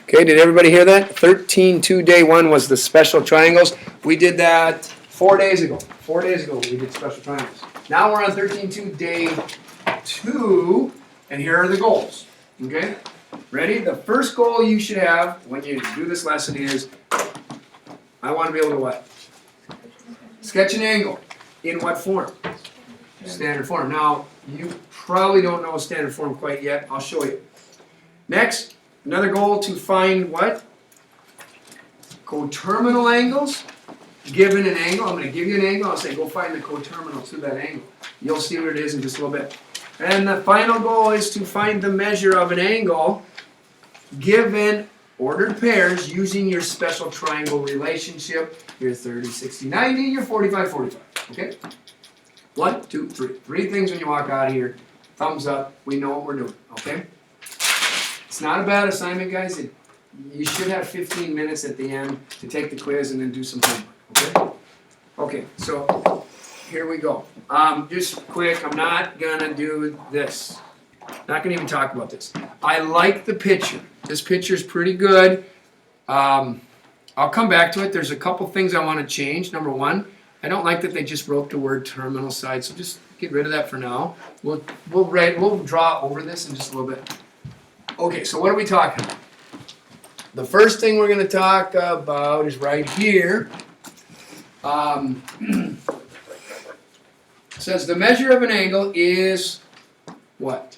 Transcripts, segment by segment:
Okay, did everybody hear that? 13-2 day one was the special triangles. We did that 4 days ago. 4 days ago we did special triangles. Now we're on 13-2 day 2, and here are the goals. Okay? Ready? The first goal you should have when you do this lesson is, I want to be able to what? Sketch an angle. In what form? Standard form. Now, you probably don't know standard form quite yet. I'll show you. Next, another goal to find what? Coterminal angles. Given an angle, I'm going to give you an angle. I'll say go find the coterminal to that angle. You'll see what it is in just a little bit. And the final goal is to find the measure of an angle given ordered pairs using your special triangle relationship. Your 30, 60, 90, your 45, 45. Okay? 1, 2, 3. 3 things when you walk out of here. Thumbs up. We know what we're doing. Okay? It's not a bad assignment, guys. You should have 15 minutes at the end to take the quiz and then do some homework. Okay? Okay, so here we go. Just quick, I'm not going to do this. Not going to even talk about this. I like the picture. This picture is pretty good. I'll come back to it. There's a couple things I want to change. Number one, I don't like that they just wrote the word terminal side, so just get rid of that for now. We'll draw over this in just a little bit. Okay, so what are we talking about? The first thing we're going to talk about is right here. It says the measure of an angle is what?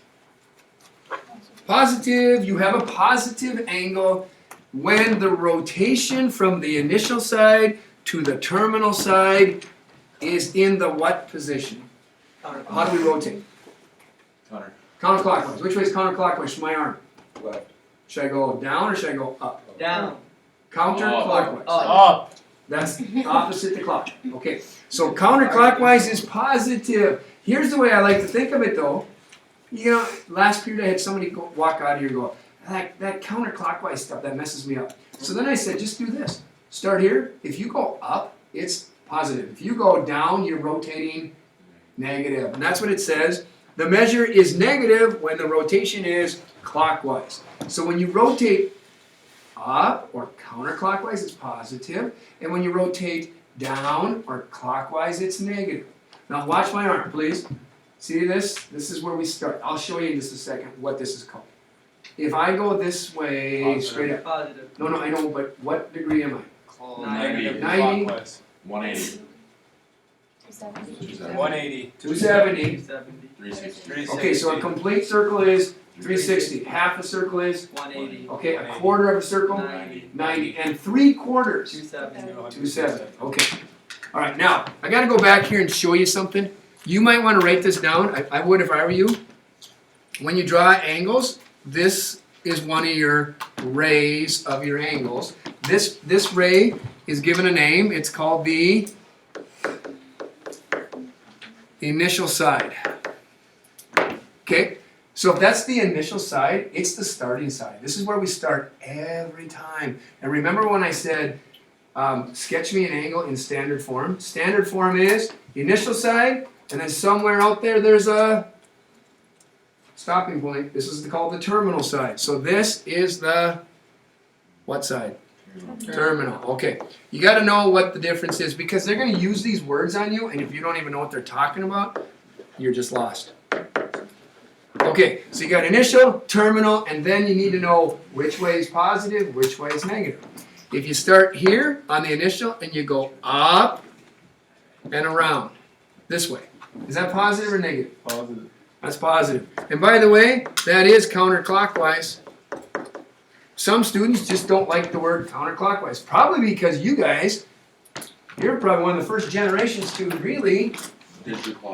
Positive. You have a positive angle when the rotation from the initial side to the terminal side is in the what position? How do we rotate? Counterclockwise. Which way is counterclockwise from my arm? Left. Should I go down or should I go up? Down. Counterclockwise. Up. That's opposite the clock. Okay. So counterclockwise is positive. Here's the way I like to think of it though. You know, last period I had somebody walk out of here and go, that counterclockwise stuff, that messes me up. So then I said, just do this. Start here. If you go up, it's positive. If you go down, you're rotating negative. And that's what it says. The measure is negative when the rotation is clockwise. So when you rotate up or counterclockwise, it's positive. And when you rotate down or clockwise, it's negative. Now watch my arm, please. See this? This is where we start. I'll show you in just a second what this is called. If I go this way, positive. Straight up. Positive. No, I know, but what degree am I? 90. 90. 180. 180. 270. 360. Okay, so a complete circle is 360. Half a circle is? 180. Okay, a quarter of a circle? 90. 90. And 3/4? 270. 270. Okay. All right, now, I got to go back here and show you something. You might want to write this down. I would if I were you. When you draw angles, this is one of your rays of your angles. This ray is given a name. It's called the initial side. Okay? So if that's the initial side, it's the starting side. This is where we start every time. And remember when I said, sketch me an angle in standard form? Standard form is the initial side, and then somewhere out there, there's a stopping point. This is called the terminal side. So this is the what side? Terminal. Okay. You got to know what the difference is because they're going to use these words on you, and if you don't even know what they're talking about, you're just lost. Okay, so you got initial, terminal, and then you need to know which way is positive, which way is negative. If you start here on the initial and you go up and around this way, is that positive or negative? Positive. That's positive. And by the way, that is counterclockwise. Some students just don't like the word counterclockwise, probably because you guys, you're probably one of the first generations to really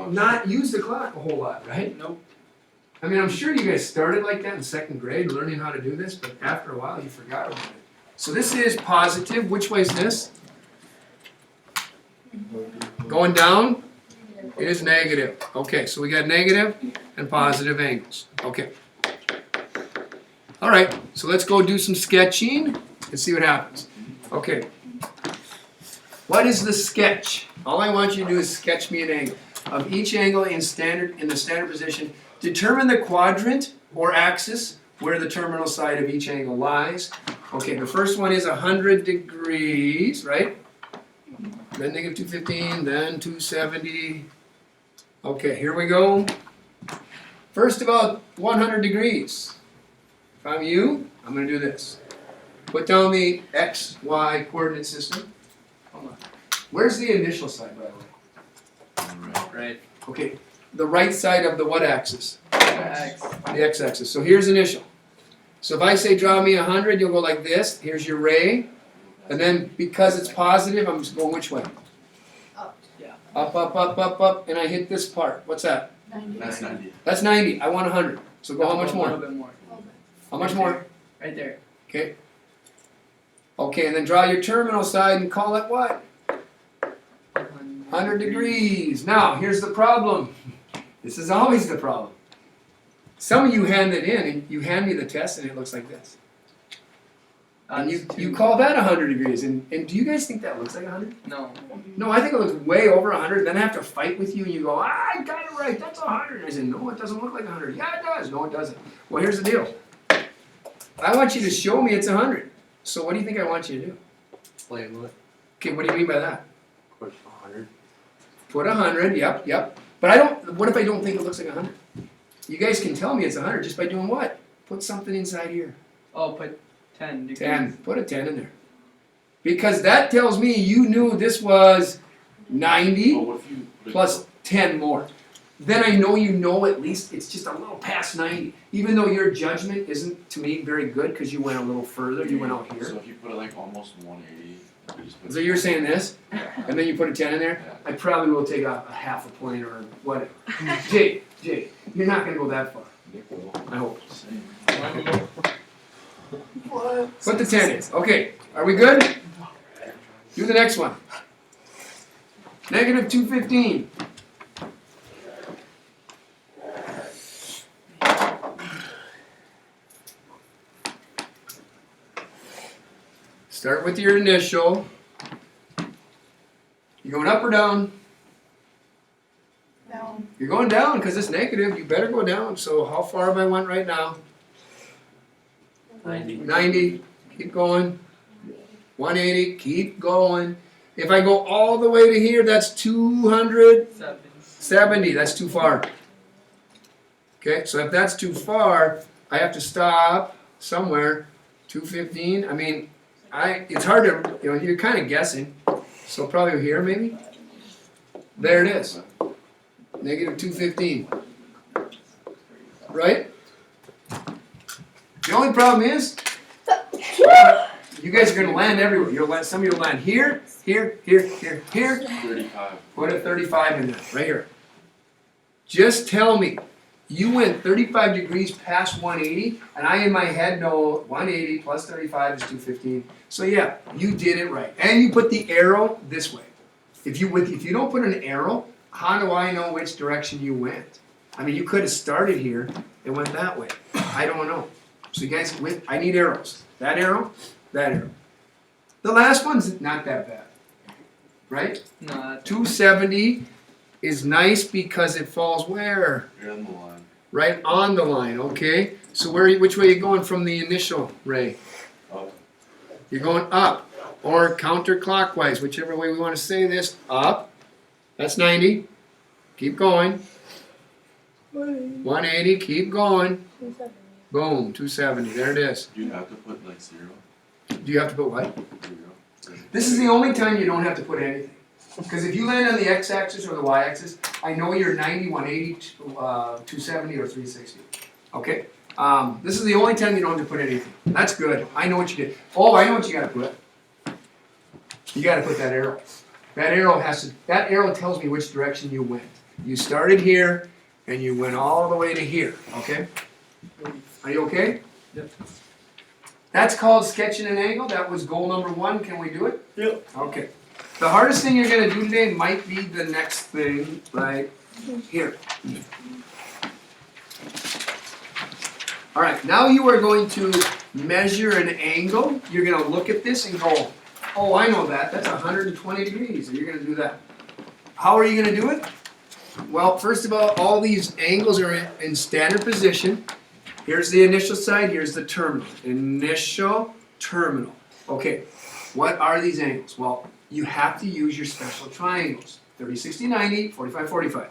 not use the clock a whole lot, right? Nope. I mean, I'm sure you guys started like that in 2nd grade, learning how to do this, but after a while you forgot about it. So this is positive. Which way is this? Going down is negative. Okay, so we got negative and positive angles. Okay. All right, so let's go do some sketching and see what happens. Okay. What is the sketch? All I want you to do is sketch me an angle. Of each angle in the standard position, determine the quadrant or axis where the terminal side of each angle lies. Okay, the first one is 100 degrees, right? Then negative 215, then 270. Okay, here we go. First about 100 degrees. If I'm you, I'm going to do this. Put down the X, Y coordinate system. Hold on. Where's the initial side, by the way? Right. Okay, the right side of the what axis? X. The x-axis. So here's initial. So if I say draw me 100, you'll go like this. Here's your ray. And then because it's positive, I'm just going which way? Up. Yeah. Up, up, up, up, up. And I hit this part. What's that? 90. That's 90. That's 90. I want 100. So go how much A more? little bit more. How much more? Right there. Okay. Okay, and then draw your terminal side and call it what? 100 degrees. Now, here's the problem. This is always the problem. Some of you hand it in, and you hand me the test, and it looks like this. And you call that 100 degrees, and do you guys think that looks like 100? No. No, I think it looks way over 100. Then I have to fight with you, and you go, I got it right, that's 100. And I say, no, it doesn't look like 100. Yeah, it does. No, it doesn't. Well, here's the deal. I want you to show me it's 100. So what do you think I want you to do? Explain what? Okay, what do you mean by that? Push 100. Put 100, yep. But I don't, what if I don't think it looks like 100? You guys can tell me it's 100 just by doing what? Put something inside here. Oh, put 10 degrees. 10, put a 10 in there. Because that tells me you knew this was 90 Well, what if you put it plus 10 more. Then I know you know at least it's just a little past 90. Even though your judgment isn't, to me, very good because you went a little further, you went out here. So if you put it like almost 180, you just put So you're saying this, and then you put a 10 in there? Yeah. I probably will take a half a point or whatever. Jay, you're not going to go that far. Nick will. I hope. Same. Put the 10 in. Okay, are we good? Do the next one. Negative 215. Start with your initial. You going up or down? Down. You're going down because it's negative. You better go down. So how far have I went right now? 90. 90. Keep going. 180. Keep going. If I go all the way to here, that's 270. That's too far. Okay, so if that's too far, I have to stop somewhere. 215. I mean, it's hard to, you're kind of guessing. So probably here maybe. There it is. Negative 215. Right? The only problem is, you guys are going to land everywhere. Some of you will land here, here, here, here, here. 35. Put a 35 in there, right here. Just tell me, you went 35 degrees past 180, and I in my head know 180 plus 35 is 215. So yeah, you did it right. And you put the arrow this way. If you don't put an arrow, how do I know which direction you went? I mean, you could have started here and went that way. I don't know. So you guys, I need arrows. That arrow, that arrow. The last one's not that bad, right? No. 270 is nice because it falls where? You're on the line. Right on the line, okay? So which way are you going from the initial ray? Up. You're going up or counterclockwise, whichever way we want to say this. Up. That's 90. Keep going. 180. Keep going. Boom. 270. There it is. Do you have to put like 0? Do you have to put what? 0. This is the only time you don't have to put anything. Because if you land on the x-axis or the y-axis, I know you're 90, 180, 270, or 360. Okay? This is the only time you don't have to put anything. That's good. I know what you did. Oh, I know what you got to put. You got to put that arrow. That arrow tells me which direction you went. You started here, and you went all the way to here. Okay? Are you okay? Yep. That's called sketching an angle. That was goal number 1. Can we do it? Yep. Okay. The hardest thing you're going to do today might be the next thing right here. All right, now you are going to measure an angle. You're going to look at this and go, oh, I know that. That's 120 degrees. And you're going to do that. How are you going to do it? Well, first of all these angles are in standard position. Here's the initial side. Here's the terminal. Initial, coterminal. Okay, what are these angles? Well, you have to use your special triangles. 30, 60, 90, 45, 45.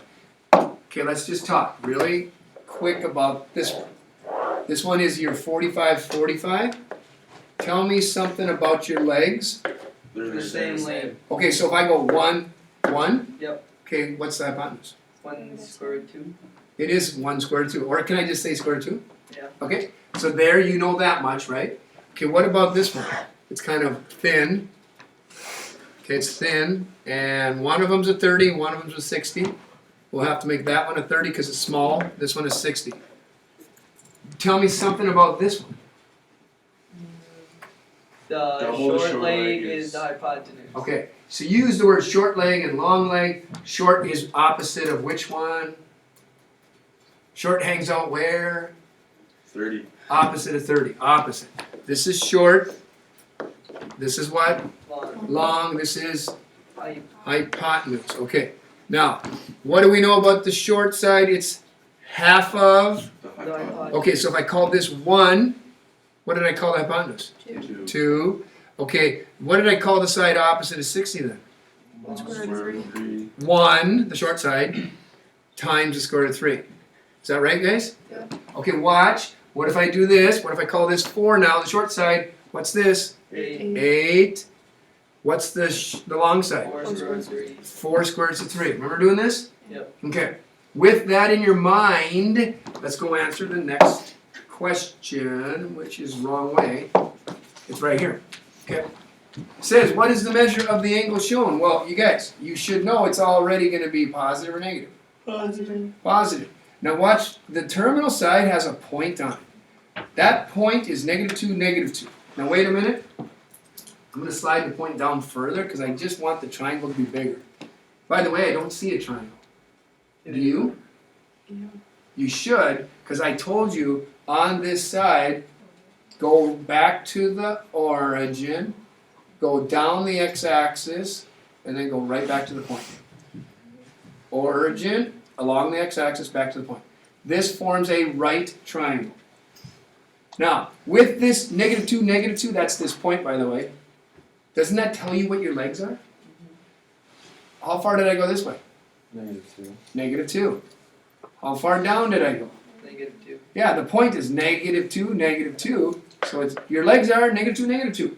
Okay, let's just talk really quick about this one. This one is your 45, 45. Tell me something about your legs. They're The same length. Okay, so if I go 1, 1. Yep. Okay, what's the hypotenuse? 1 square root 2. It is 1 square root 2. Or can I just say square root 2? Yeah. Okay, so there you know that much, right? Okay, what about this one? It's kind of thin. Okay, it's thin, and one of them's a 30, one of them's a 60. We'll have to make that one a 30 because it's small. This one is 60. Tell me something about this one. The Double the short short leg leg is is- the hypotenuse. Okay, so you use the word short leg and long leg. Short is opposite of which one? Short hangs out where? 30. Opposite of 30. Opposite. This is short. This is what? Long. Long. This is Height. hypotenuse. Okay. Now, what do we know about the short side? It's half of. The The hypotenuse. hypotenuse. Okay, so if I call this 1, what did I call the hypotenuse? 2. 2. Okay, what did I call the side opposite of 60 then? 1 square root of 3. 1, the short side, times the square root of 3. Is that right, guys? Yeah. Okay, watch. What if I do this? What if I call this 4 now, the short side? What's this? 8. 8. What's the long side? 4 square root 3. 4 square roots of 3. Remember doing this? Yep. Okay. With that in your mind, let's go answer the next question, which is wrong way. It's right here. Okay. It says, what is the measure of the angle shown? Well, you guys, you should know it's already going to be positive or negative. Positive. Positive. Now watch, the terminal side has a point on it. That point is -2, -2. Now wait a minute. I'm going to slide the point down further because I just want the triangle to be bigger. By the way, I don't see a triangle. Do you? Yeah. You should, because I told you on this side, go back to the origin, go down the x-axis, and then go right back to the point. Origin, along the x-axis, back to the point. This forms a right triangle. Now, with this -2, -2, that's this point, by the way. Doesn't that tell you what your legs are? How far did I go this way? -2. -2. How far down did I go? -2. Yeah, the point is -2, -2. So it's your legs are -2, -2.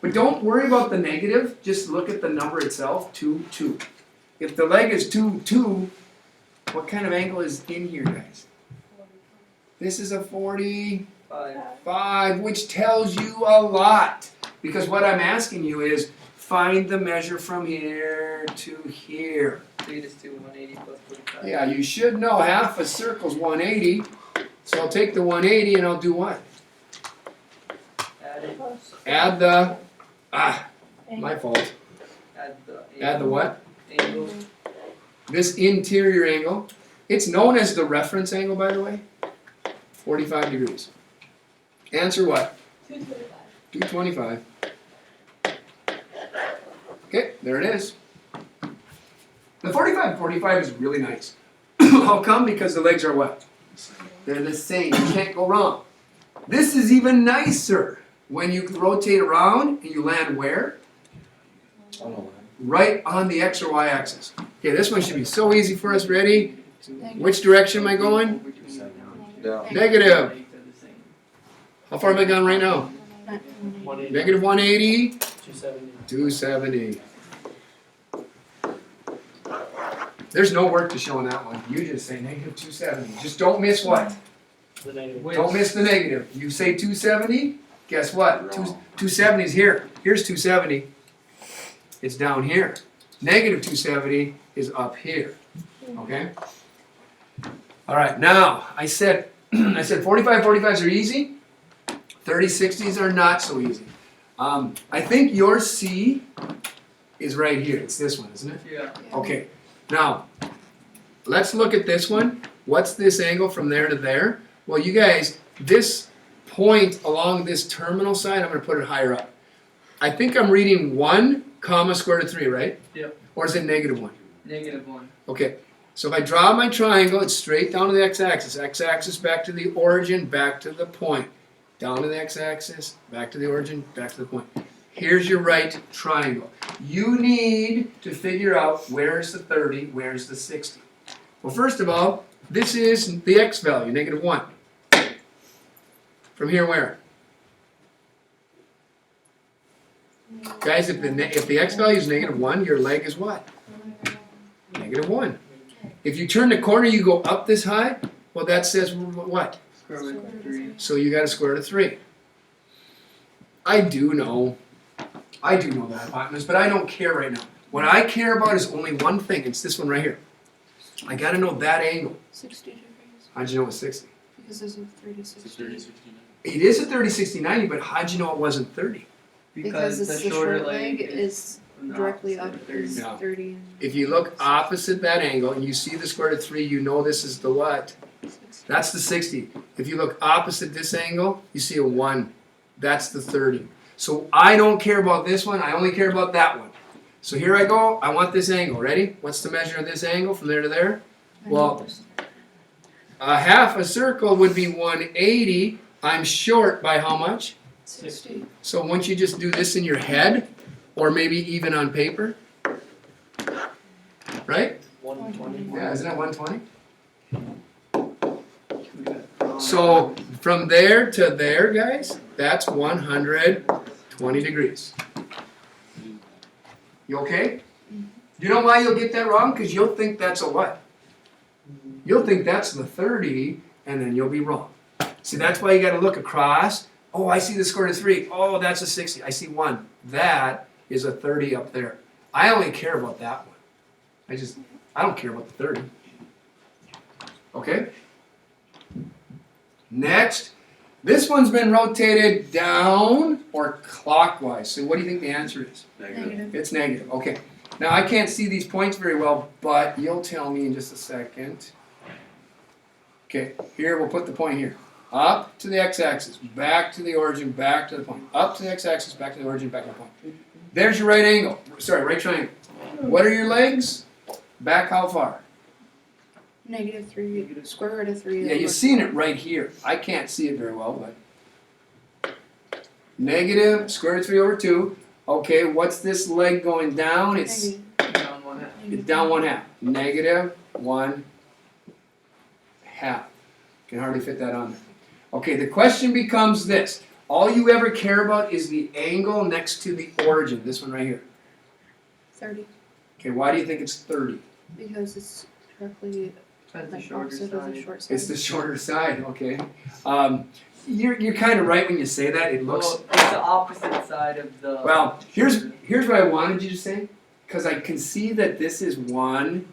But don't worry about the negative. Just look at the number itself, 2, 2. If the leg is 2, 2, what kind of angle is in here, guys? This is a 45, 5. which tells you a lot. Because what I'm asking you is find the measure from here to here. 3 is 2, 180 plus 45. Yeah, you should know half a circle's 180. So I'll take the 180 and I'll do what? Add it. Add the, my fault. Add the Add the what? angle. This interior angle. It's known as the reference angle, by the way. 45 degrees. Answer what? 225. Okay, there it is. The 45 is really nice. How come? Because the legs are what? They're the same. You can't go wrong. This is even nicer when you rotate around and you land where? Right on the X or Y axis. Okay, this one should be so easy for us. Ready? Which direction am I going? Down. Negative. How far have I gone right now? Negative 180. 270. There's no work to show in that one. You just say negative 270. Just don't miss what? Don't miss the negative. You say 270, guess what? 270 is here. Here's 270. It's down here. Negative 270 is up here. Okay? All right, now I said 45s are easy. 30-60s are not so easy. I think your C is right here. It's this one, isn't it? Yeah. Okay. Now, let's look at this one. What's this angle from there to there? Well, you guys, this point along this terminal side, I'm going to put it higher up. I think I'm reading 1 comma square root of 3, right? Yep. Or is it -1? -1. Okay. So if I draw my triangle, it's straight down to the x-axis. X-axis back to the origin, back to the point. down to the x-axis, back to the origin, back to the point. Here's your right triangle. You need to figure out where's the 30, where's the 60. Well, first of all, this is the x value, -1. From here where? Guys, if the x value is -1, your leg is what? -1. If you turn the corner, you go up this high, well, that says what? Square root of 3. So you got to square root of 3. I do know that, partners, but I don't care right now. What I care about is only one thing. It's this one right here. I got to know that angle. 60 degrees. How'd you know it was 60? Because there's a 30 to 60. It is a 30, 60, 90, but how'd you know it wasn't 30? Because it's the shorter leg is directly up is No. 30. If you look opposite that angle and you see the square root of 3, you know this is the what? That's the 60. If you look opposite this angle, you see a 1. That's the 30. So I don't care about this one, I only care about that one. So here I go, I want this angle. Ready? What's the measure of this angle from there to there? Well, a half a circle would be 180. I'm short by how much? 60. So once you just do this in your head, or maybe even on paper, right? 120. Yeah, isn't it 120? So from there to there, guys, that's 120 degrees. You okay? You know why you'll get that wrong? Because you'll think that's a what? You'll think that's the 30, and then you'll be wrong. See, that's why you got to look across. Oh, I see the square root of 3. Oh, that's a 60. I see 1. That is a 30 up there. I only care about that one. I don't care about the 30. Okay? Next, this one's been rotated down or clockwise. So what do you think the answer is? Negative. It's negative. Okay. Now I can't see these points very well, but you'll tell me in just a second. Okay, here we'll put the point here. Up to the x-axis, back to the origin, back to the point. Up to the x-axis, back to the origin, back to the point. There's your right angle. Sorry, right triangle. What are your legs? Back how far? -3. Square root of 3. Yeah, you've seen it right here. I can't see it very well, but negative square root of 3 over 2. Okay, what's this leg going down? It's Down 1/2. It's down 1/2. Negative 1/2. Can hardly fit that on there. Okay, the question becomes this. All you ever care about is the angle next to the origin. This one right here. 30. Okay, why do you think it's 30? Because it's directly That's the like shorter opposite of the side. short side. It's the shorter side, okay. You're kind of right when you say that. It looks... Well, it's the opposite side of the. Well, here's what I wanted you to say. Because I can see that this is 1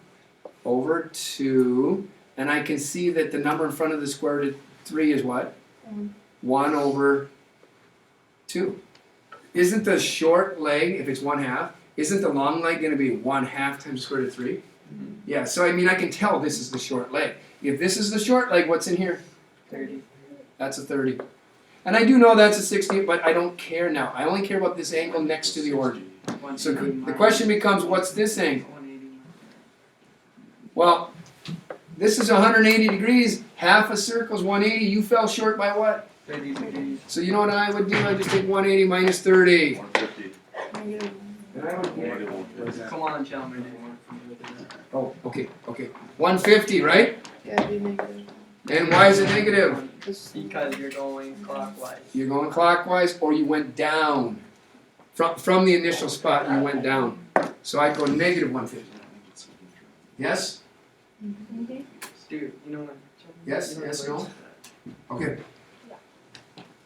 over 2. And I can see that the number in front of the square root of 3 is what? 1 over 2. Isn't the short leg, if it's 1/2, isn't the long leg going to be 1/2 times the square root of 3? Mhm. Yeah, so I mean I can tell this is the short leg. If this is the short leg, what's in here? 30. That's a 30. And I do know that's a 60, but I don't care now. I only care about this angle next to the origin. So the question becomes, what's this angle? 180. Well, this is 180 degrees. Half a circle is 180. You fell short by what? 30 degrees. So you know what I would do? I'd just take 180 minus 30. 150. -1. And I would get... Negative 150. Come on, Chalmers. Oh, okay. 150, right? Yeah, it'd be negative. And why is it negative? Because Because you're going clockwise. You're going clockwise or you went down. From the initial spot, you went down. So I'd go negative 150. Yes? Dude, you know what? Yes, yes, no? Okay.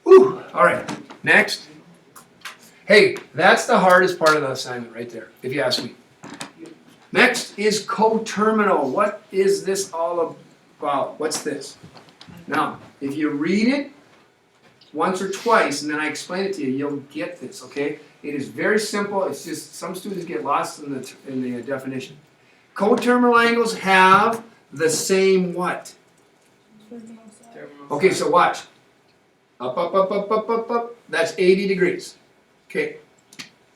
Whew, all right, next. Hey, that's the hardest part of the assignment right there, if you ask me. Next is coterminal. What is this all about? What's this? Now, if you read it once or twice and then I explain it to you, you'll get this, okay? It is very simple. It's just some students get lost in the definition. Coterminal angles have the same what? Okay, so watch. Up, up, up, up, up, up, up. That's 80 degrees. Okay.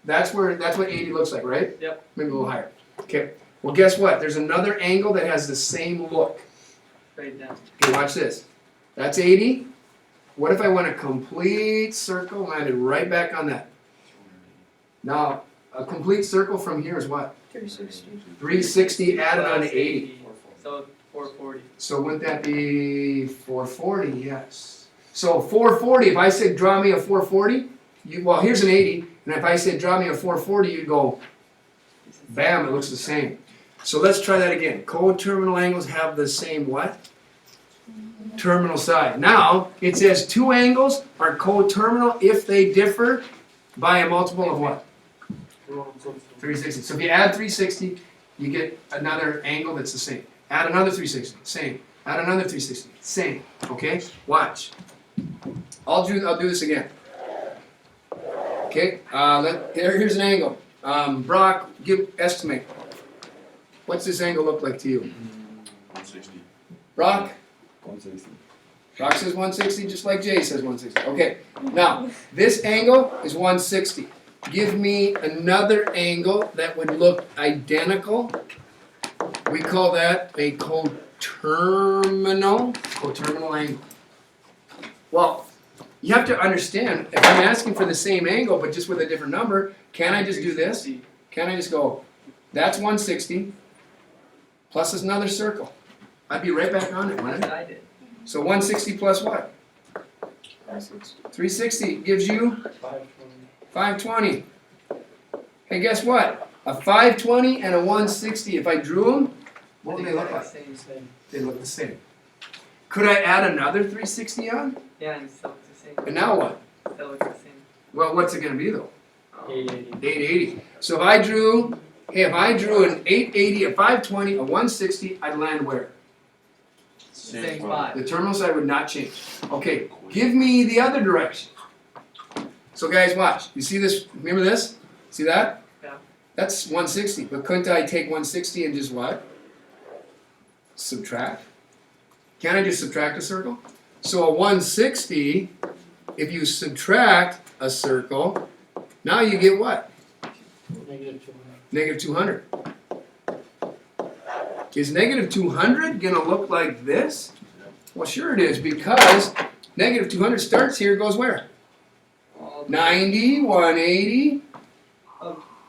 That's what 80 looks like, right? Yep. Maybe a little higher. Okay. Well, guess what? There's another angle that has the same look. Right down. Okay, watch this. That's 80. what if I went a complete circle, landed right back on that? Now, a complete circle from here is what? 360. 360 added on to 80. So 440. So wouldn't that be 440? Yes. So 440, if I said draw me a 440, well, here's an 80, and if I said draw me a 440, you'd go, bam, it looks the same. So let's try that again. Coterminal angles have the same what? Terminal side. Now, it says two angles are coterminal if they differ by a multiple of what? 360. So if you add 360, you get another angle that's the same. Add another 360, same. Add another 360, same. Okay? Watch. I'll do this again. Okay? Here's an angle. Brock, estimate. What's this angle look like to you? 160. Brock? 160. Brock says 160, just like Jay says 160. Okay. Now, this angle is 160. Give me another angle that would look identical. We call that a coterminal angle. Well, you have to understand, if I'm asking for the same angle but just with a different number, can I just do this? Can I just go, that's 160 plus another circle? I'd be right back on it, wouldn't That's I? what I did. So 160 plus what? 360 gives you 520. Hey, guess what? A 520 and a 160, if I drew them, what would they look like? Same. They look the same. Could I add another 360 on? Yeah, and still looks the same. And now what? Still looks the same. Well, what's it going to be though? 880. 880. So if I drew an 880, a 520, a 160, I'd land where? Same spot. The terminal side would not change. Okay, give me the other direction. So guys, watch. You see this? Remember this? See that? Yeah. That's 160. But couldn't I take 160 and just what? Subtract? Can't I just subtract a circle? So a 160, if you subtract a circle, now you get what? Negative 200. Is negative 200 going to look like this? Well, sure it is, because negative 200 starts here, goes where? 90, 180,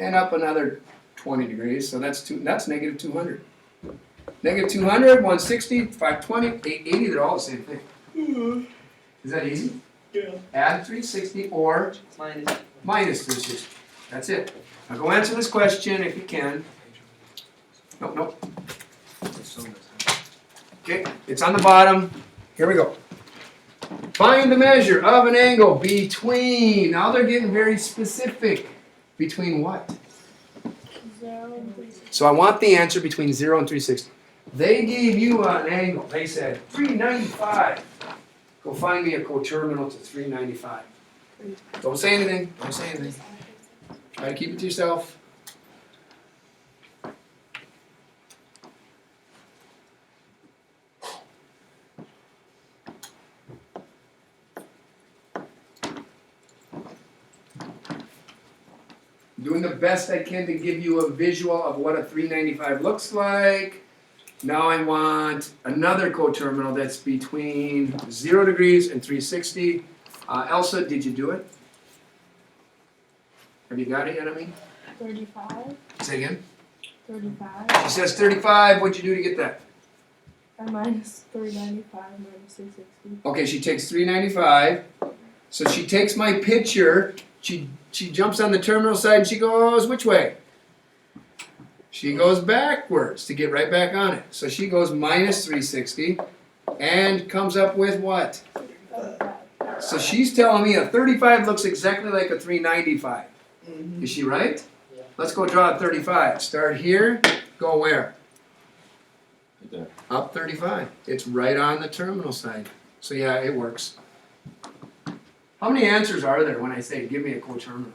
and up another 20 degrees. So that's negative 200. Negative 200, 160, 520, 880, they're all the same thing. Is that easy? Yeah. Add 360 or minus 360. That's it. Now go answer this question if you can. Nope. Okay, it's on the bottom. Here we go. Find the measure of an angle between, now they're getting very specific. Between what? 0 and 360. So I want the answer between 0 and 360. They gave you an angle. They said 395. Go find me a coterminal to 395. Don't say anything. Don't say anything. Try to keep it to yourself. Doing the best I can to give you a visual of what a 395 looks like. Now I want another coterminal that's between 0 degrees and 360. Elsa, did you do it? Have you got it yet, I mean? 35. Say again. 35. She says 35. What'd you do to get that? And minus 395 minus 360. Okay, she takes 395. So she takes my picture. She jumps on the terminal side and she goes which way? She goes backwards to get right back on it. So she goes minus 360 and comes up with what? So she's telling me a 35 looks exactly like a 395. Is she right? Yeah. Let's go draw a 35. Start here, go where? Right there. Up 35. It's right on the terminal side. So yeah, it works. How many answers are there when I say give me a coterminal?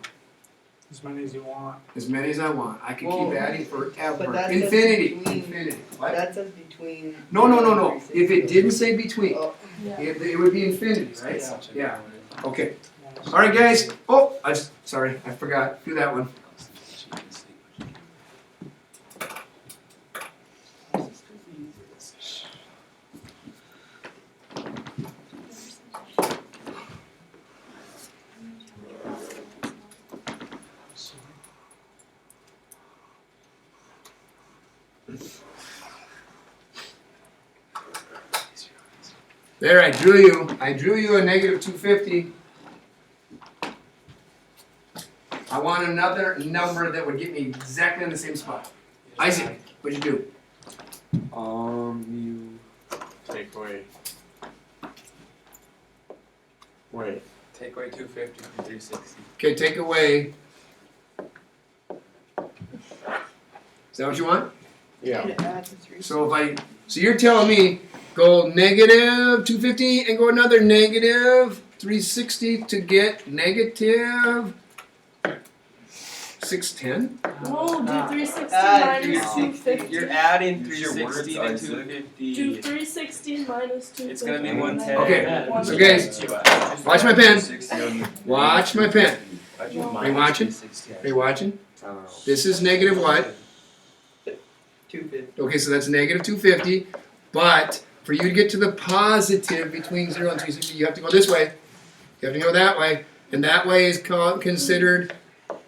As many as you want. As many as I want. I can Well, keep adding forever. but that's Infinity. between- Infinity. What? That says between. No. If it didn't say between, Oh, Yeah. it would be infinity, right? Yeah. Yeah. Okay. All right, guys. Oh, sorry, I forgot. Do that one. There, I drew you a negative 250. I want another number that would get me exactly in the same spot. Isaac, what'd you do? You take away. Wait. Take away 250 from 360. Okay, take away. Is that what you want? Yeah. So so you're telling me go negative 250 and go another negative 360 to get negative 610? No, do 360 Ah, minus 250. You're adding Use your 360 to words, Isaac. 250. Do 360 minus 250. It's gonna be Okay. 110. Okay, so guys, watch my pen. Watch my pen. Are you Are you watching? Are you watching? This is negative what? 250. Okay, so that's negative 250. But for you to get to the positive between 0 and 360, you have to go this way. You have to go that way. And that way is considered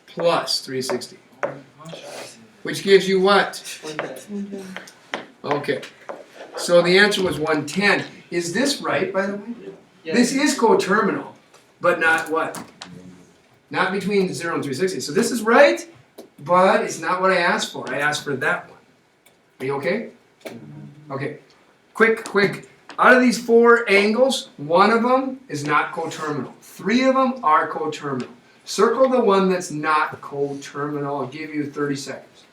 plus 360. Which gives you what? 110. Okay. So the answer was 110. Is this right, by the way? Yes. This is coterminal, but not what? Not between 0 and 360. So this is right, but it's not what I asked for. I asked for that one. Are you okay? Okay. Quick. Out of these 4 angles, one of them is not coterminal. 3 of them are coterminal. Circle the one that's not coterminal. I'll give you 30 seconds.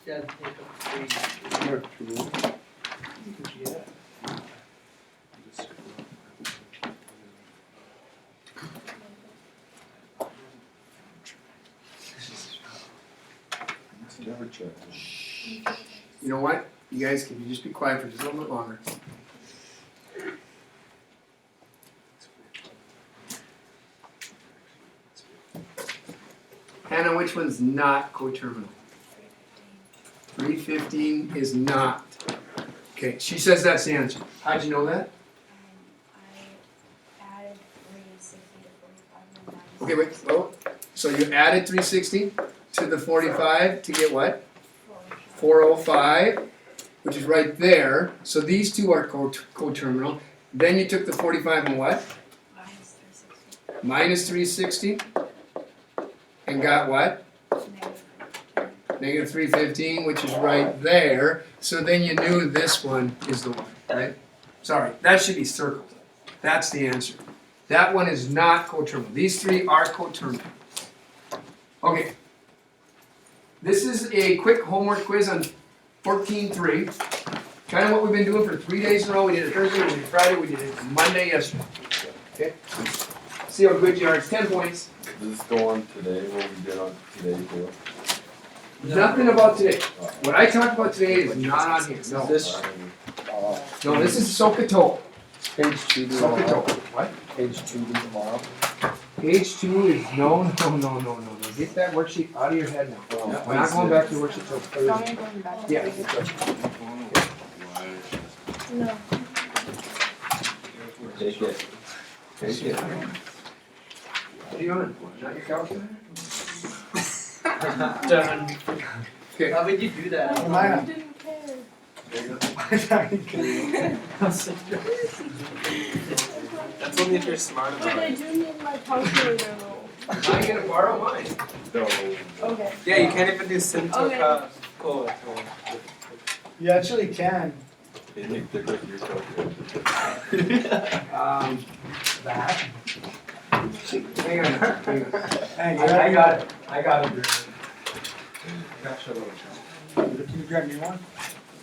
Yeah, take up 3. Never check. You know what? You guys, can you just be quiet for just a little bit longer? Hannah, which one's not coterminal? 315 is not. Okay, she says that's the answer. How'd you know that? I added 360 to 45 and then Okay, wait. Oh, so you added 360 to the 45 to get what? 405, which is right there. So these two are coterminal. Then you took the 45 and what? minus Minus 360. 360. And got what? Negative. Negative 315, which is right there. So then you knew this one is the one, right? Sorry, that should be circled. That's the answer. That one is not coterminal. These 3 are coterminal. Okay. This is a quick homework quiz on 14.3. Kind of what we've been doing for 3 days in a row. We did it Thursday, we did it Friday, we did it Monday yesterday. Okay? See how good you are. It's 10 points. Does this go on today, what we did on today too? Nothing about today. What I talked about today is not on here. No. This No, this is Sokoto. page 2 Sokoto. What? Page 2 tomorrow. Page 2 is no. Get that worksheet out of your head now. We're not going back to the worksheet till Thursday. Going back. Yeah. No. Take it. Take it. What are you on? Not your calculator? Done. Okay. How would you do that? I didn't care. That's only if you're smart But about I it. do need my calculator though. I'm gonna borrow mine. No. Okay. Yeah, you can't even do Simtoka code. You actually can. They make the good your calculator. That. Hang on. Hey, I got it. I got it. Can you grab me one?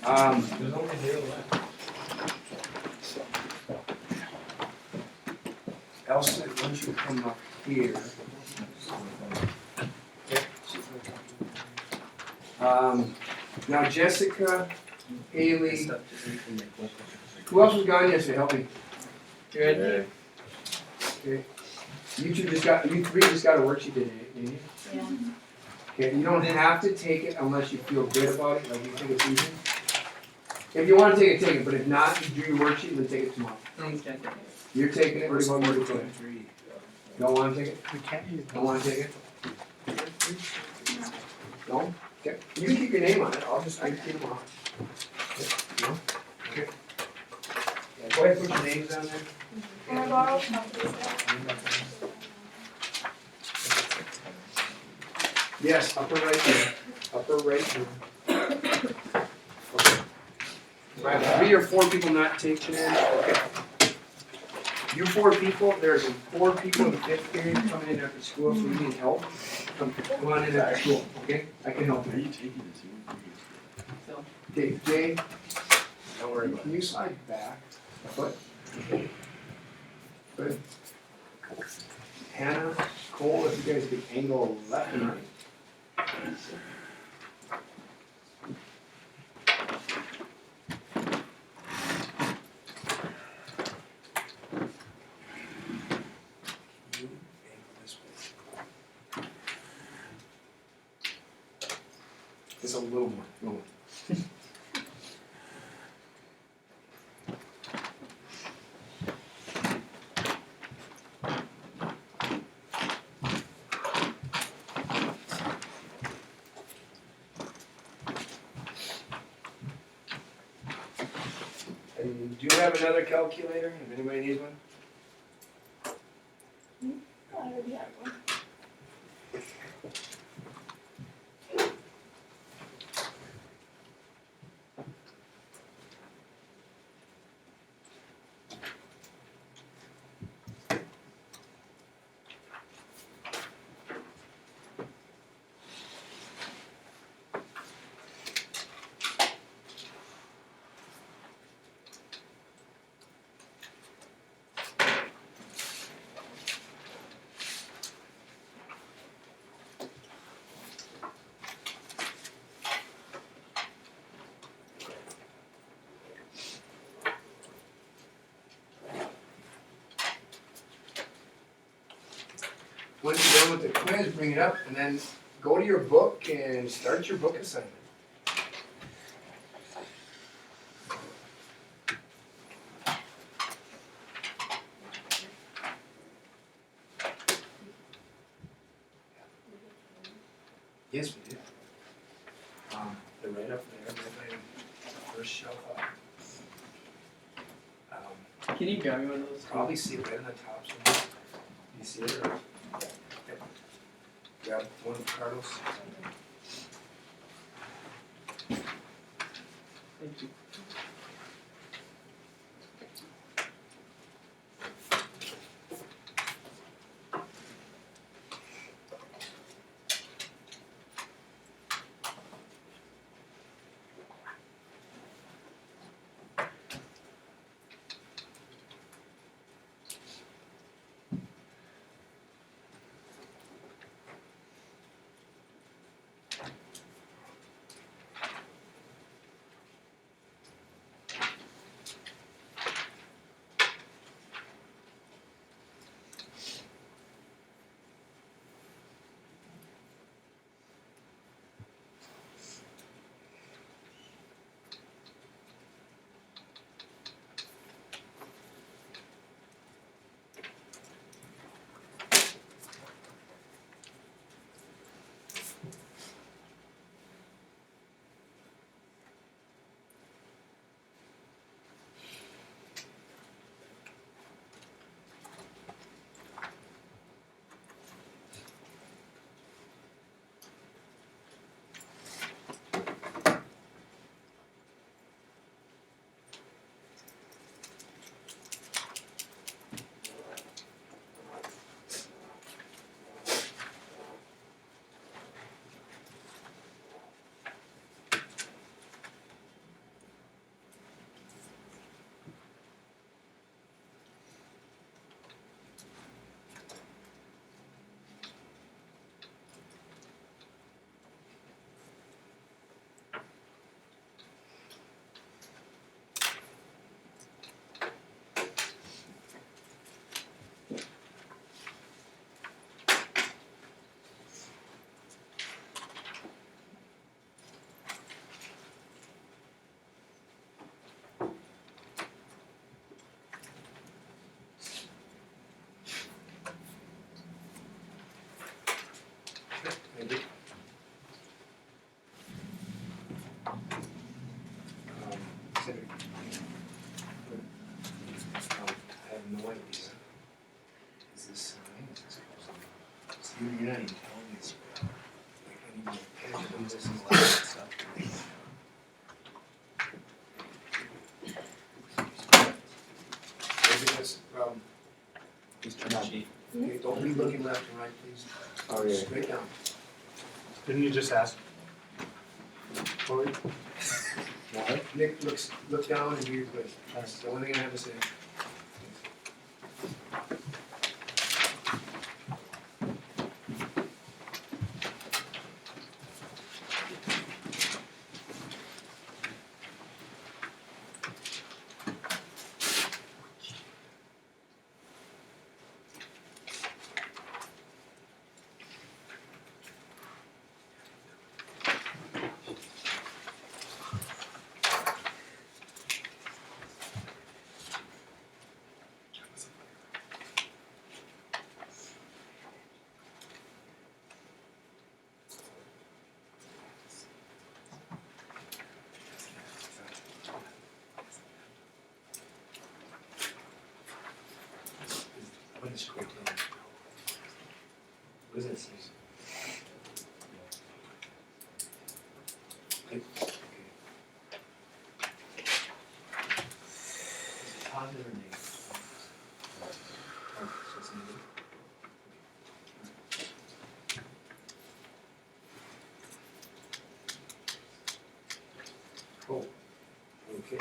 There's only 0 left. Elsa, once you come up here. Now Jessica, Haley, who else was gone yesterday? Help me. Good. Yeah. Okay. You 3 just got a worksheet today, didn't you? Yeah. Okay, you don't have to take it unless you feel good about it, like you think it's easy. If you want to take it, but if not, you do your worksheet and then take it tomorrow. Thanks, Jack. You're taking it, we're going to do it. Don't wanna take it? We can't use. Don't wanna take it? No? Okay, you can keep your name on it, I can keep them off. Okay, no? Okay. Yeah, go ahead, put your names down there. Can I borrow copies? Yes, upper right there, upper right there. Okay. Right, 3 or 4 people not taking it, okay. You 4 people, there's 4 people in the 5th period coming in after school, so you need help. Come on in after school, okay? I can help Are you. you taking it too? Okay, Jay, Don't worry about can you slide back a foot? Good. Hannah, Cole, if you guys could angle left and right. You angle this way. Just a little more, no more. And do you have another calculator, if anybody needs one? I already have one. Once you're done with the quiz, bring it up and then go to your book and start your book assignment. Yes, we did. They're right up there, right by the first shelf up. Can you grab me one of those? Probably see it right on the top somewhere. You see it or? Yep. Grab one of Carlos. Thank you. Maybe. Cedric. I have no idea. Is this sign? Is this close? See, you're not even telling me this. Like, I need to pay attention to this and all that stuff. Maybe that's, okay, don't be looking left and right, please. Oh, yeah. Straight down. Didn't you just ask? Corey? Nick, look down and do your quiz. That's the only thing I have to say. What is quick down? What does that say? Okay. Is it positive or negative? Oh, so it's negative. Oh, okay.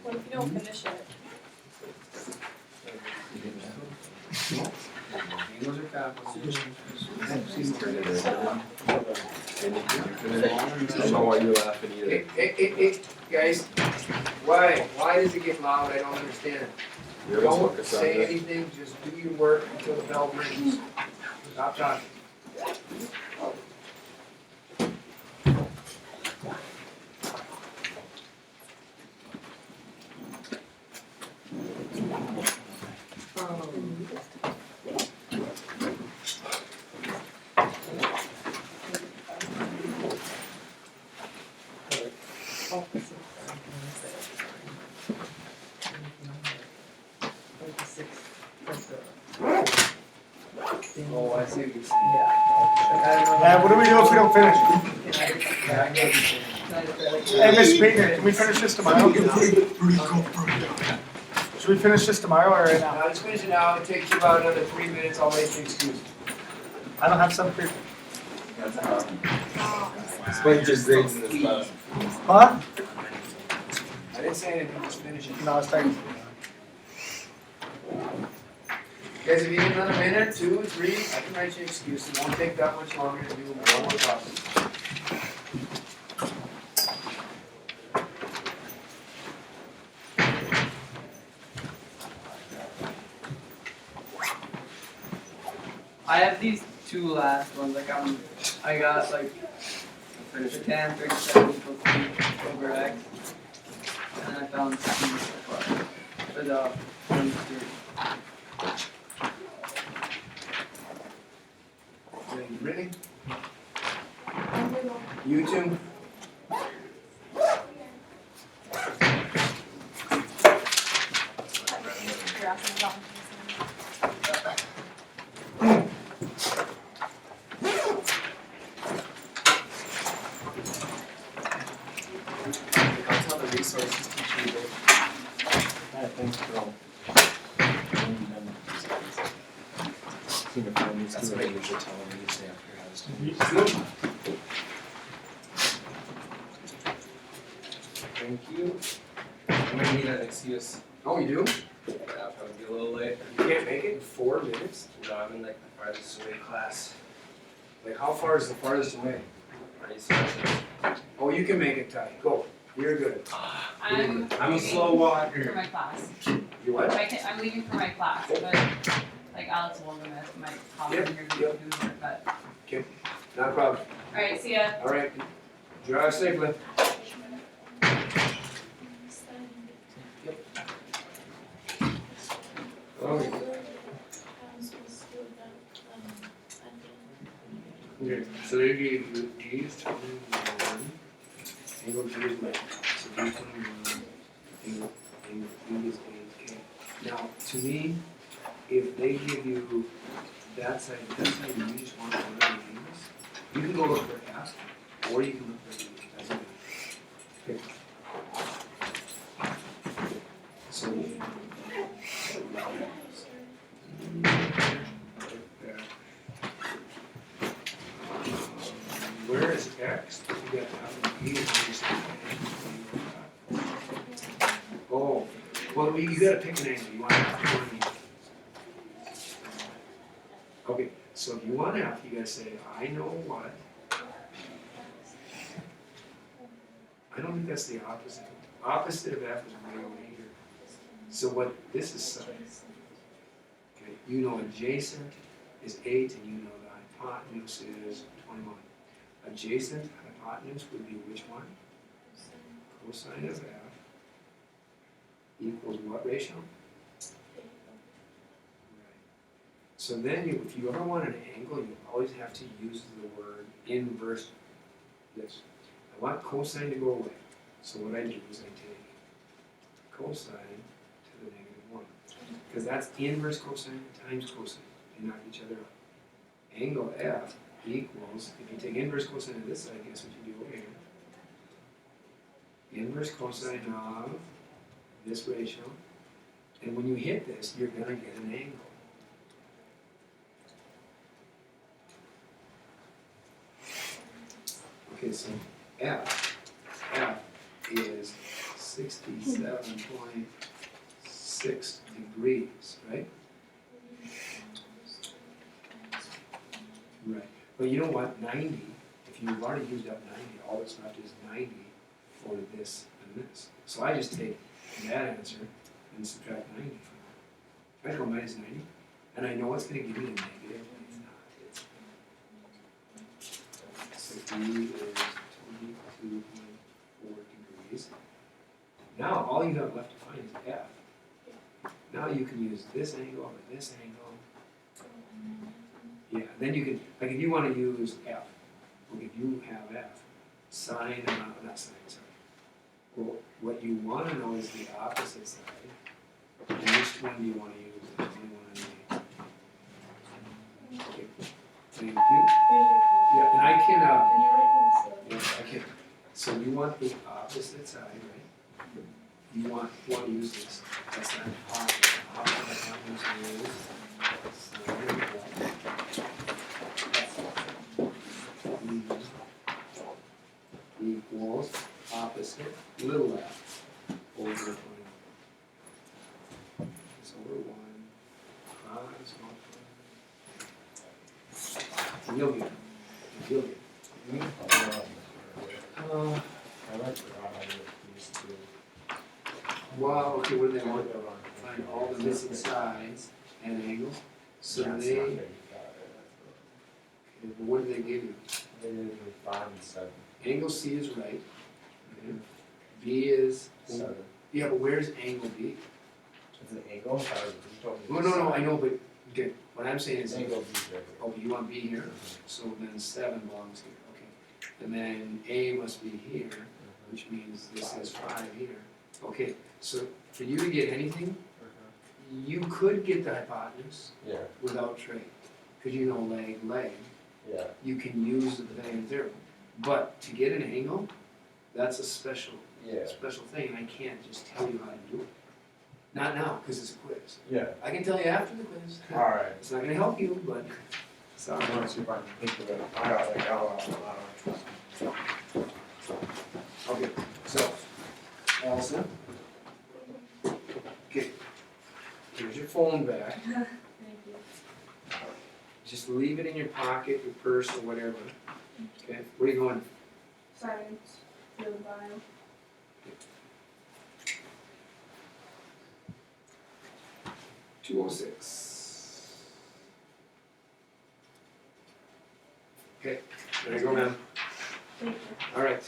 What if you don't finish it? Angles are capitals. I don't know why you're laughing either. Hey, guys, why does it get loud? I don't understand. You're Don't focused on say this. anything, just do your work until the bell rings. Stop talking. Oh, I see what you're saying. What do we do if we don't finish? Yeah, I get what you're saying. Hey, Miss Baker, can we finish this tomorrow? Should we finish this tomorrow or right now? Now, let's finish it now. It takes you about another 3 minutes. I'll make the excuse. I don't have some paper. Explain your grades in this class. Huh? I didn't say anything, just finish it. No, it's time. Guys, if you need another minute, 2, 3, I can write you an excuse. It won't take that much longer to do one more problem. I have these two last ones, like I got like the tan 37 equals 3 over x, and then I found c for the 23. Really? You too? You're asking about. I'll tell the resources teacher you did. Thanks, Jerome. need to find these That's two. what I usually tell them each day after I was doing. Thank you. I'm gonna need an excuse. Oh, you do? Yeah, I'll probably be a little late. You can't make it in 4 minutes? No, I'm in like the farthest away class. Like, how far is the farthest away? Resources. Oh, you can make it, Ty. Go. You're good. I'm I'm a leaving slow for walker. my class. You what? I'm leaving for my class, but like Alex Wolvermuth might hop in Yep, here yep. to do work, but, Not a problem. alright, see ya. All right. Drive safely. Okay. Okay, so they gave you D is 21, angle G is left, so D is 21, angle E is 8, okay. Now, to me, if they give you that side, you just want one of the angles, you can go look for F, or you can look for E, doesn't matter. Pick. So, where is X? You got F and E, is oh, well, you gotta pick an angle, you want F or an E. Okay, so if you want F, you gotta say, I know what. I don't think that's the opposite. Opposite of F is way over here. So what, this is side. Okay, you know adjacent is 8 and you know the hypotenuse is 21. Adjacent hypotenuse would be which one? Cosine of F equals what ratio? Right. So then if you ever want an angle, you always have to use the word inverse this. I want cosine to go away. So what I do is I take cosine to the -1. Because that's inverse cosine times cosine. They knock each other out. Angle F equals, if you take inverse cosine of this side, guess what you do over here? Inverse cosine of this ratio. And when you hit this, you're going to get an angle. Okay, so F is 67.6 degrees, right? Right. But you know what? 90, if you've already used up 90, all that's left is 90 for this and this. So I just take that answer and subtract 90 from that. I go minus 90, and I know it's going to give me a negative, but it's not. It's 60 is 22.4 degrees. Now all you have left to find is F. Now you can use this angle or this angle. Yeah, then you can, like if you want to use F, like if you have F, sine, not sine, sorry. Well, what you want to know is the opposite side. And which one do you want to use? The 21 and the 8. Okay, thank you. Yeah, and I can, yes, I can. So you want the opposite side, right? You want to use this. That's not opposite. Opposite is equals opposite little f over 21. So we're 1 small. You'll get it. You'll get it. I like the these two. Well, okay, what do they want? Find all the missing sides and angles. So they, okay, but what do they give you? They did 5 and 7. Angle C is right. Okay. B is, 7. yeah, but where's angle B? It's an angle. You told me No, I know, but, okay, what I'm saying is, Angle B. oh, you want B here? So then 7 belongs here, okay. And then A must be here, which means this is 5 here. Okay, so for you to get anything, you could get the hypotenuse Yeah. without trait. Because you know leg, Yeah. you can use the Pythagorean theorem. But to get an angle, that's a special Yeah. thing, and I can't just tell you how to do it. Not now, because it's a quiz. Yeah. I can tell you after the quiz. Alright. It's not gonna help you, but, sorry. I wanna see if I can think of it. I got like, Okay, so, Allison. Okay, here's your phone back. Thank you. Just leave it in your pocket, your purse, or whatever. Okay, where are you going? Science, field bio. Two oh six. Okay, there you go, ma'am. Thank you. All right.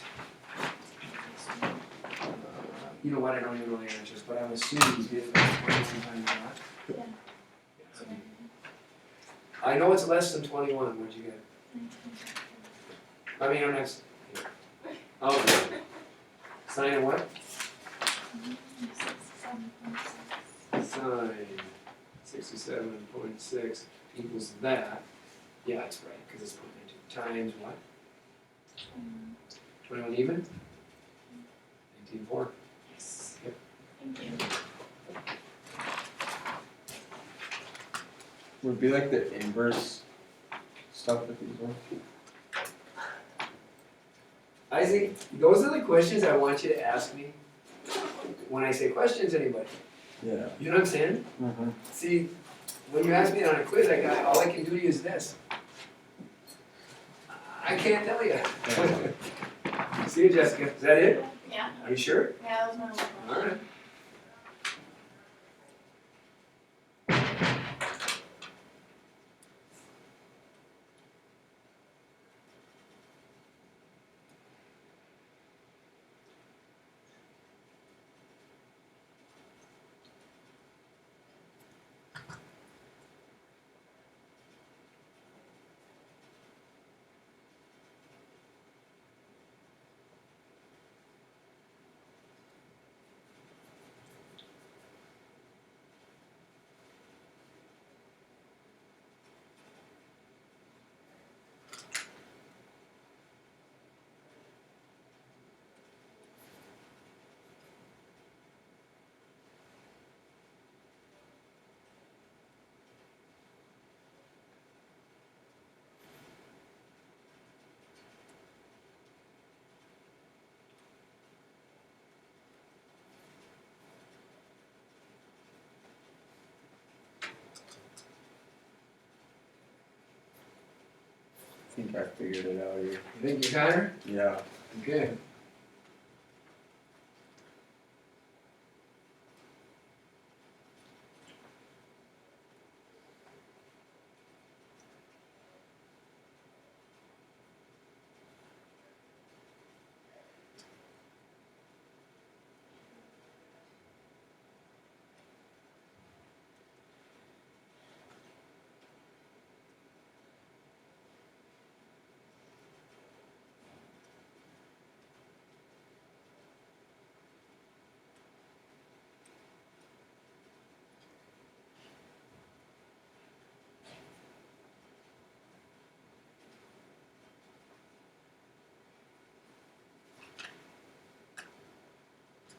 You know what, I don't even know the answers, but I'm assuming you did last 20 sometime or not. Yeah. I know it's less than 21, what'd you get? I mean, I'm next. Oh. Sign of what? Sine 67.6 equals that. Yeah, it's right, because it's 0.92 times what? 21 even? 19.4. Yes. Yep. Thank you. would it be like the inverse stuff with these ones? Isaac, those are the questions I want you to ask me when I say questions, anybody. Yeah. You know what I'm saying? Mm-hmm. See, when you ask me on a quiz, all I can do to you is this. I can't tell you. See you, Jessica. Is that it? Yeah. Are you sure? Yeah, that was my only question. All right. I think I figured it out here. You think you got her? Yeah. Okay.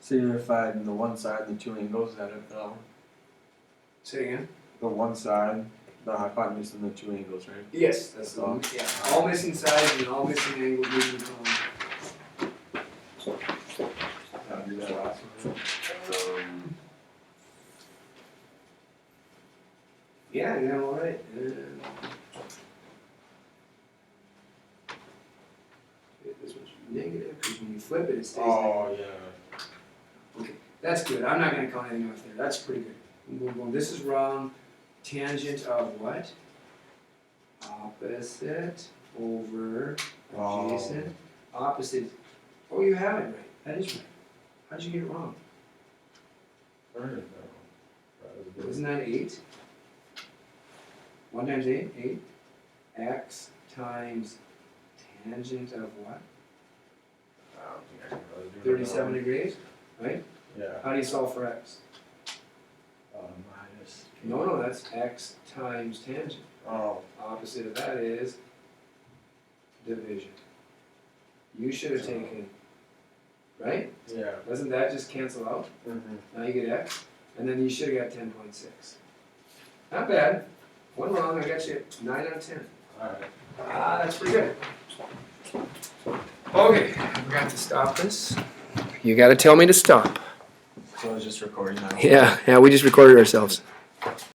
So you're finding the one side and the two angles that it fell. Say again? The one side, the hypotenuse and the two angles, right? Yes, that's the one. Yeah. All missing sides and all missing angles moving from. I'll do that last one. Yeah, yeah, all right. This one's negative because when you flip it, it stays negative. Oh, yeah. That's good. I'm not going to count anything off there. That's pretty good. Boom, boom, boom. This is wrong. Tangent of what? Opposite over adjacent. Opposite. Oh, you have it right. That is right. How'd you get it wrong? Isn't that 8? 1 times 8? 8. X times tangent of what? I don't think I can really do it. 37 degrees, right? Yeah. How do you solve for x? Minus. No, that's x times tangent. Oh. Opposite of that is division. You should have taken, right? Yeah. Doesn't that just cancel out? Mm-hmm. Now you get x. And then you should have got 10.6. Not bad. One wrong, I got you 9 out of 10. Alright. That's pretty good. Okay, we got to stop this. You gotta tell me to stop. So I was just recording now. Yeah, we just recorded ourselves.